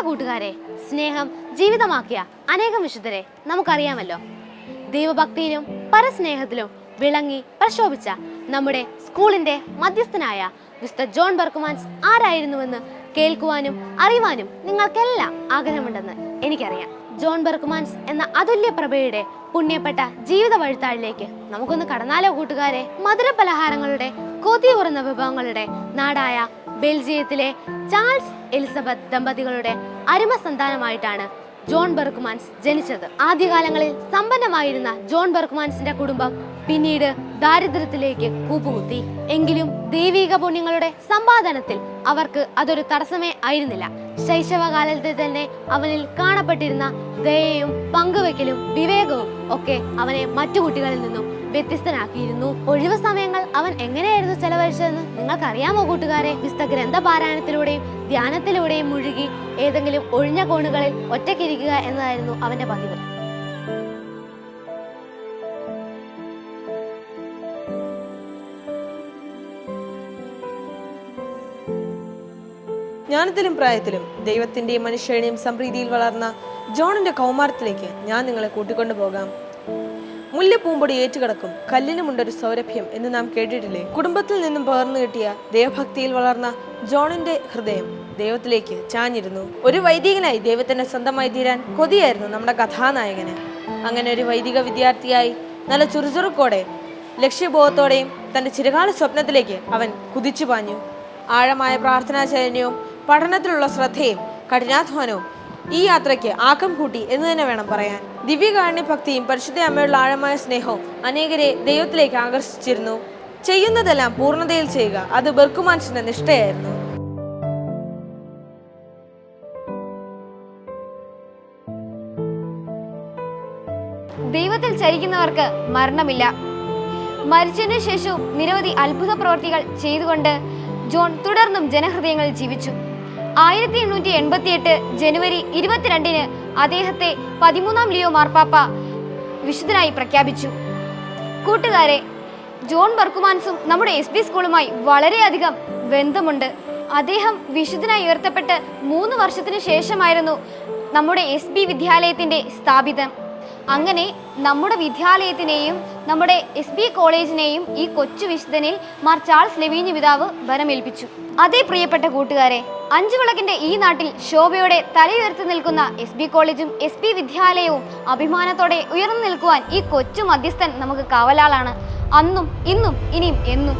കൂട്ടുകാരെ, സ്നേഹം ജീവിതമാക്കിയ അനേകം വിശുദ്ധരെ നമുക്കറിയാമല്ലോ. ദൈവഭക്തിയിലും പരസ്നേഹത്തിലും വിളങ്ങി പ്രശോഭിച്ച നമ്മുടെ സ്കൂളിന്റെ മധ്യസ്ഥനായ വിശുദ്ധ ജോൺ ബർക്കുമാൻസ് ആരായിരുന്നുവെന്ന് കേൾക്കുവാനും അറിയുവാനും നിങ്ങൾക്കെല്ലാം ആഗ്രഹമുണ്ടെന്ന് എനിക്കറിയാം. ജോൺ ബർക്കുമാൻസ് എന്ന അതുല്യ പ്രഭയുടെ പുണ്യപ്പെട്ട ജീവിത വഴിത്താഴിലേക്ക് നമുക്കൊന്ന് കടന്നാലോ കൂട്ടുകാരെ. മധുര പലഹാരങ്ങളുടെ കൊതിയൂറുന്ന വിഭവങ്ങളുടെ നാടായ ബെൽജിയത്തിലെ ചാൾസ് എലിസബത്ത് ദമ്പതികളുടെ അരുമ സന്താനമായിട്ടാണ് ജോൺ ബർക്കുമാൻസ് ജനിച്ചത്. ആദ്യകാലങ്ങളിൽ സമ്പന്നമായിരുന്ന ജോൺ ബർക്കുമാൻസിന്റെ കുടുംബം പിന്നീട് ദാരിദ്ര്യത്തിലേക്ക് കൂപ്പുകുത്തി. എങ്കിലും ദൈവിക പുണ്യങ്ങളുടെ സമ്പാദനത്തിൽ അവർക്ക് അതൊരു തടസ്സമേ ആയിരുന്നില്ല. ശൈശവകാലത്തിൽ തന്നെ അവനിൽ കാണപ്പെട്ടിരുന്ന ദയയും പങ്കുവെക്കലും വിവേകവും ഒക്കെ അവനെ മറ്റു കുട്ടികളിൽ നിന്നും വ്യത്യസ്തനാക്കിയിരുന്നു. ഒഴിവു സമയങ്ങൾ അവൻ എങ്ങനെയായിരുന്നു ചെലവഴിച്ചതെന്ന് നിങ്ങൾക്കറിയാമോ കൂട്ടുകാരെ? വിശുദ്ധ ഗ്രന്ഥപാരായണത്തിലൂടെയും ധ്യാനത്തിലൂടെയും മുഴുകി ഏതെങ്കിലും ഒഴിഞ്ഞ കോണുകളിൽ ഒറ്റയ്ക്കിരിക്കുക എന്നതായിരുന്നു അവന്റെ പതിവ്. ജ്ഞാനത്തിലും പ്രായത്തിലും ദൈവത്തിന്റെയും മനുഷ്യരുടെയും സംപ്രീതിയിൽ വളർന്ന ജോണിന്റെ കൗമാരത്തിലേക്ക് ഞാൻ നിങ്ങളെ കൂട്ടിക്കൊണ്ടു പോകാം. മുല്ലപ്പൂമ്പൊടി ഏറ്റുകിടക്കും കല്ലിനുമുണ്ടൊരു സൗരഭ്യം എന്ന് നാം കേട്ടിട്ടില്ലേ? കുടുംബത്തിൽ നിന്നും പകർന്നു കിട്ടിയ ദൈവഭക്തിയിൽ വളർന്ന ജോണിന്റെ ഹൃദയം ദൈവത്തിലേക്ക് ചാഞ്ഞിരുന്നു. ഒരു വൈദികനായി ദൈവത്തിന്റെ സ്വന്തമായി തീരാൻ കൊതിയായിരുന്നു നമ്മുടെ കഥാനായകന്. അങ്ങനെ ഒരു വൈദിക വിദ്യാർത്ഥിയായി നല്ല ചുറുചുറുക്കോടെ ലക്ഷ്യബോധത്തോടെയും തന്റെ ചിരകാല സ്വപ്നത്തിലേക്ക് അവൻ കുതിച്ചു പാഞ്ഞു. ആഴമായ പ്രാർത്ഥനാചൈതന്യവും പഠനത്തിലുള്ള ശ്രദ്ധയും കഠിനാധ്വാനവും ഈ യാത്രയ്ക്ക് ആക്കം കൂട്ടി എന്ന് തന്നെ വേണം പറയാൻ. ദിവ്യകാരുണ്യ ഭക്തിയും പരിശുദ്ധ അമ്മയുള്ള ആഴമായ സ്നേഹവും അനേകരെ ദൈവത്തിലേക്ക് ആകർഷിച്ചിരുന്നു. ചെയ്യുന്നതെല്ലാം പൂർണ്ണതയിൽ ചെയ്യുക, അത് ബർക്കുമാൻസിന്റെ നിഷ്ഠയായിരുന്നു. ദൈവത്തിൽ ചരിക്കുന്നവർക്ക് മരണമില്ല. മരിച്ചതിനു ശേഷവും നിരവധി അത്ഭുത പ്രവർത്തികൾ ചെയ്തുകൊണ്ട് ജോൺ തുടർന്നും ജനഹൃദയങ്ങളിൽ ജീവിച്ചു. 1888 ജനുവരി 22 അദ്ദേഹത്തെ 13ാം ലിയോ മാർപ്പാപ്പ വിശുദ്ധനായി പ്രഖ്യാപിച്ചു. കൂട്ടുകാരെ, ജോൺ ബർക്കുമാൻസും നമ്മുടെ SB സ്കൂളുമായി വളരെയധികം ബന്ധമുണ്ട്. അദ്ദേഹം വിശുദ്ധനായി ഉയർത്തപ്പെട്ട് 3 വർഷത്തിന് ശേഷമായിരുന്നു നമ്മുടെ SB വിദ്യാലയത്തിൻ്റെ സ്ഥാപിതം. അങ്ങനെ നമ്മുടെ വിദ്യാലയത്തിനെയും നമ്മുടെ SB കോളേജിനെയും ഈ കൊച്ചു വിശുദ്ധനിൽ മാർ ചാൾസ് ലെവീഞ്ഞ് പിതാവ് വരമേൽപ്പിച്ചു. അതേ പ്രിയപ്പെട്ട കൂട്ടുകാരെ, 5 വിളക്കിന്റെ ഈ നാട്ടിൽ ശോഭയോടെ തലയുയർത്തി നിൽക്കുന്ന SB കോളേജും SB വിദ്യാലയവും അഭിമാനത്തോടെ ഉയർന്നു നിൽക്കുവാൻ ഈ കൊച്ചു മധ്യസ്ഥൻ നമുക്ക് കാവലാളാണ്. അന്നും ഇന്നും ഇനിയും എന്നും.